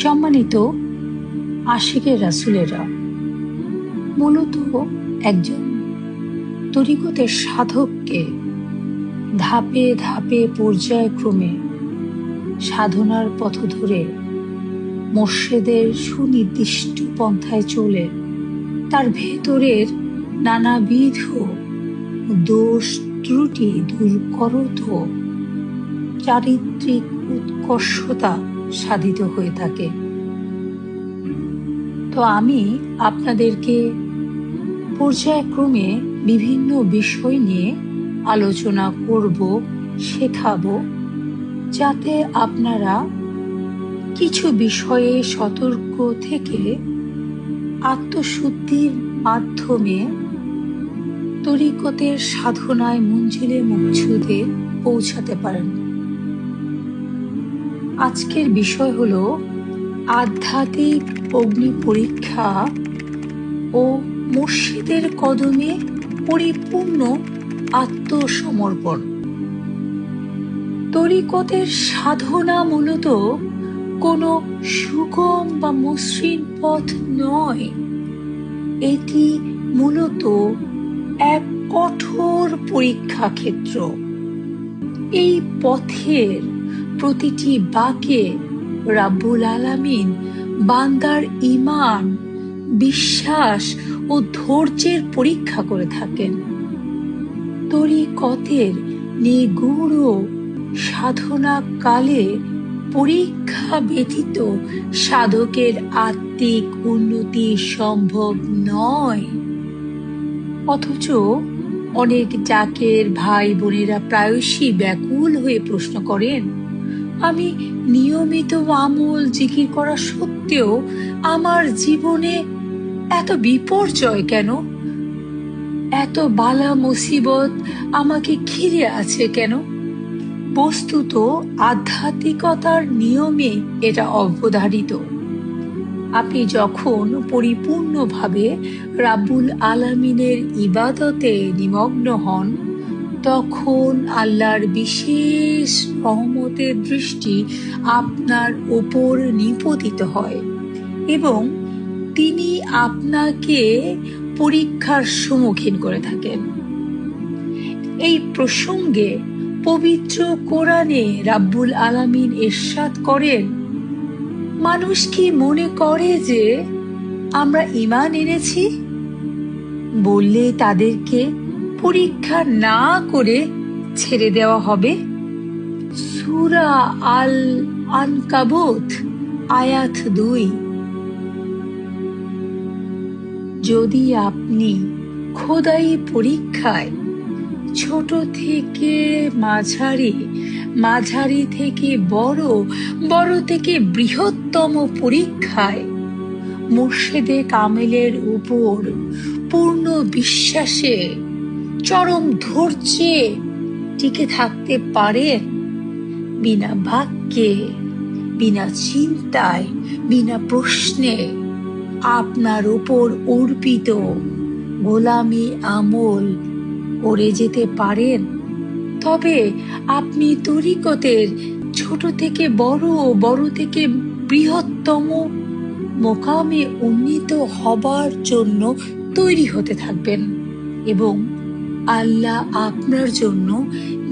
সম্মানিত আশিকে রাসূলেরা মূলত একজন তরিকতের সাধককে ধাপে ধাপে পর্যায়ক্রমে সাধনার পথ ধরে মোর্শেদের সুনির্দিষ্ট পন্থায় চলে তার ভেতরের নানাবিধ দোষ ত্রুটি দূর করত চারিত্রিক উৎকর্ষতা সাধিত হয়ে থাকে। তো আমি আপনাদেরকে পর্যায়ক্রমে বিভিন্ন বিষয় নিয়ে আলোচনা করব, শেখাবো, যাতে আপনারা কিছু বিষয়ে সতর্ক থেকে আত্মশুদ্ধির মাধ্যমে তরিকতের সাধনায় মঞ্জিলে মকসুদে পৌঁছাতে পারেন। আজকের বিষয় হলো আধ্যাত্মিক অগ্নি পরীক্ষা ও মুর্শিদের কদমে পরিপূর্ণ আত্মসমর্পণ। তরিকতের সাধনা মূলত কোনো সুগম বা মসৃণ পথ নয়, এটি মূলত এক কঠোর পরীক্ষা ক্ষেত্র। এই পথের প্রতিটি বাঁকে রাব্বুল আলামিন বান্দার ঈমান, বিশ্বাস ও ধৈর্যের পরীক্ষা করে থাকেন। তরিকতের নিগূঢ় সাধনা কালে পরীক্ষা ব্যতীত সাধকের আত্মিক উন্নতি সম্ভব নয়। অথচ অনেক জাকের ভাই বোনেরা প্রায়শই ব্যাকুল হয়ে প্রশ্ন করেন, আমি নিয়মিত আমল জিকির করা সত্ত্বেও আমার জীবনে এত বিপর্যয় কেন? এত বালা মুসিবত আমাকে ঘিরে আছে কেন? বস্তুত আধ্যাত্মিকতার নিয়মে এটা অবধারিত। আপনি যখন পরিপূর্ণভাবে রাব্বুল আলামিনের ইবাদতে নিমগ্ন হন, তখন আল্লাহর বিশেষ রহমতের দৃষ্টি আপনার ওপর নিপতিত হয় এবং তিনি আপনাকে পরীক্ষার সম্মুখীন করে থাকেন। এই প্রসঙ্গে পবিত্র কোরআনে রাব্বুল আলামিন ইরশাদ করেন, মানুষ কি মনে করে যে আমরা ঈমান এনেছি? বললে তাদেরকে পরীক্ষা না করে ছেড়ে দেওয়া হবে? সূরা আল আনকাবুত আয়াত 2। যদি আপনি খোদাই পরীক্ষায় ছোট থেকে মাঝারি, মাঝারি থেকে বড়, বড় থেকে বৃহত্তম পরীক্ষায় মুর্শিদে কামেলের উপর পূর্ণ বিশ্বাসে, চরম ধৈর্যে টিকে থাকতে পারেন, বিনা বাক্যে, বিনা চিন্তায়, বিনা প্রশ্নে আপনার উপর অর্পিত গোলামি আমল করে যেতে পারেন, তবে আপনি তরিকতের ছোট থেকে বড়, বড় থেকে বৃহত্তম মোকামে উন্নীত হবার জন্য তৈরি হতে থাকবেন এবং আল্লাহ আপনার জন্য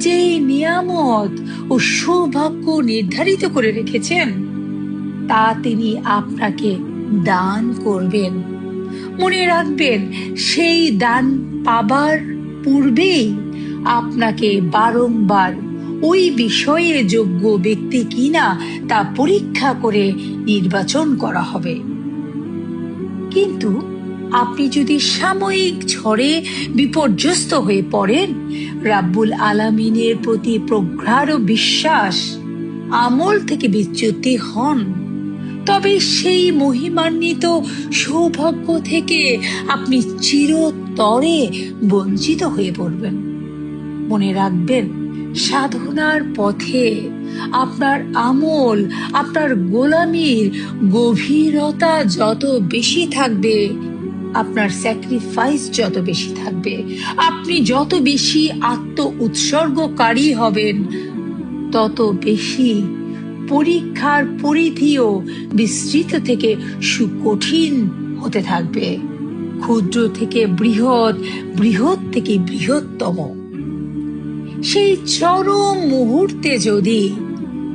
যে নিয়ামত ও সৌভাগ্য নির্ধারিত করে রেখেছেন তা তিনি আপনাকে দান করবেন। মনে রাখবেন, সেই দান পাবার পূর্বেই আপনাকে বারংবার ওই বিষয়ে যোগ্য ব্যক্তি কিনা তা পরীক্ষা করে নির্বাচন করা হবে। কিন্তু আপনি যদি সাময়িক ঝড়ে বিপর্যস্ত হয়ে পড়েন, রাব্বুল আলামিনের প্রতি প্রগাঢ় বিশ্বাস আমল থেকে বিচ্যুতি হন, তবে সেই মহিমান্বিত সৌভাগ্য থেকে আপনি চিরতরে বঞ্চিত হয়ে পড়বেন। মনে রাখবেন, সাধনার পথে আপনার আমল, আপনার গোলামির গভীরতা যত বেশি থাকবে, আপনার স্যাক্রিফাইস যত বেশি থাকবে, আপনি যত বেশি আত্ম উৎসর্গকারী হবেন, তত বেশি পরীক্ষার পরিধিও বিস্তৃত থেকে সুকঠিন হতে থাকবে। ক্ষুদ্র থেকে বৃহৎ, বৃহৎ থেকে বৃহত্তম। সেই চরম মুহূর্তে যদি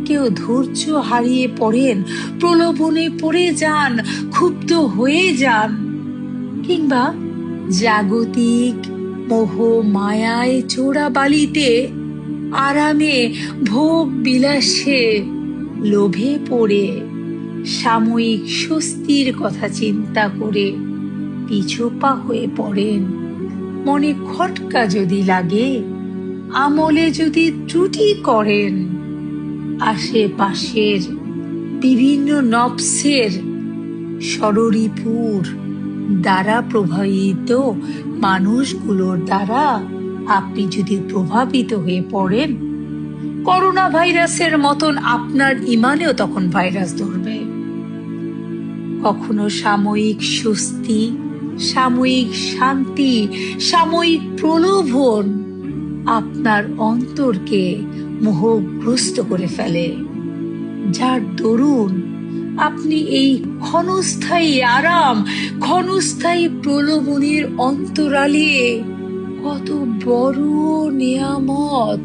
কেউ ধৈর্য হারিয়ে পড়েন, প্রলোভনে পড়ে যান, ক্ষুব্ধ হয়ে যান, কিংবা জাগতিক মোহ মায়ায় চোরাবালিতে আরামে ভোগ বিলাসে লোভে পড়ে সাময়িক স্বস্তির কথা চিন্তা করে পিছপা হয়ে পড়েন, মনে খটকা যদি লাগে, আমলে যদি ত্রুটি করেন, আশেপাশের বিভিন্ন নফসের ষড়রিপুর দ্বারা প্রভাবিত মানুষগুলোর দ্বারা আপনি যদি প্রভাবিত হয়ে পড়েন, করোনা ভাইরাসের মতন আপনার ইমানেও তখন ভাইরাস ধরবে। কখনো সাময়িক স্বস্তি, সাময়িক শান্তি, সাময়িক প্রলোভন আপনার অন্তরকে মোহগ্রস্ত করে ফেলে, যার দরুন আপনি এই ক্ষণস্থায়ী আরাম, ক্ষণস্থায়ী প্রলোভনের অন্তরালে কত বড় নিয়ামত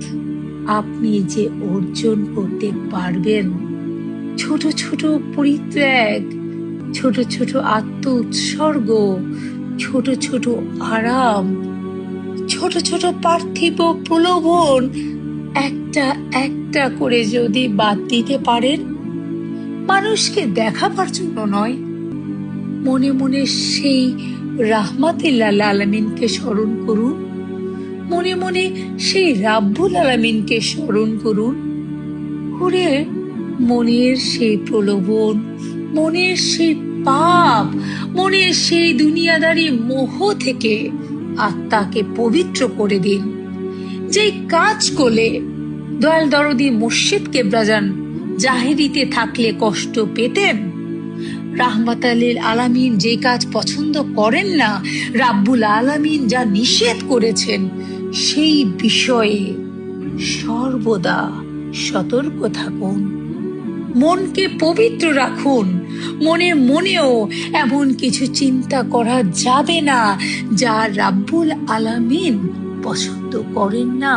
আপনি যে অর্জন করতে পারবেন। ছোট ছোট পরিত্যাগ, ছোট ছোট আত্ম উৎসর্গ, ছোট ছোট আরাম, ছোট ছোট পার্থিব প্রলোভন একটা একটা করে যদি বাদ দিতে পারেন, মানুষকে দেখাবার জন্য নয়, মনে মনে সেই রাহমাতুল্লিল আলামিনকে স্মরণ করুন, মনে মনে সেই রাব্বুল আলামিনকে স্মরণ করুন, করে মনের সেই প্রলোভন, মনের সেই পাপ, মনের সেই দুনিয়াদারি মোহ থেকে আত্মাকে পবিত্র করে দিন। যে কাজ করলে দয়াল দরদি মুর্শিদ কেবরাজান জাহেরিতে থাকলে কষ্ট পেতেন, রাহমাতুল্লিল আলামিন যে কাজ পছন্দ করেন না, রাব্বুল আলামিন যা নিষেধ করেছেন, সেই বিষয়ে সর্বদা সতর্ক থাকুন। মনকে পবিত্র রাখুন। মনেও এমন কিছু চিন্তা করা যাবে না যা রাব্বুল আলামিন পছন্দ করেন না।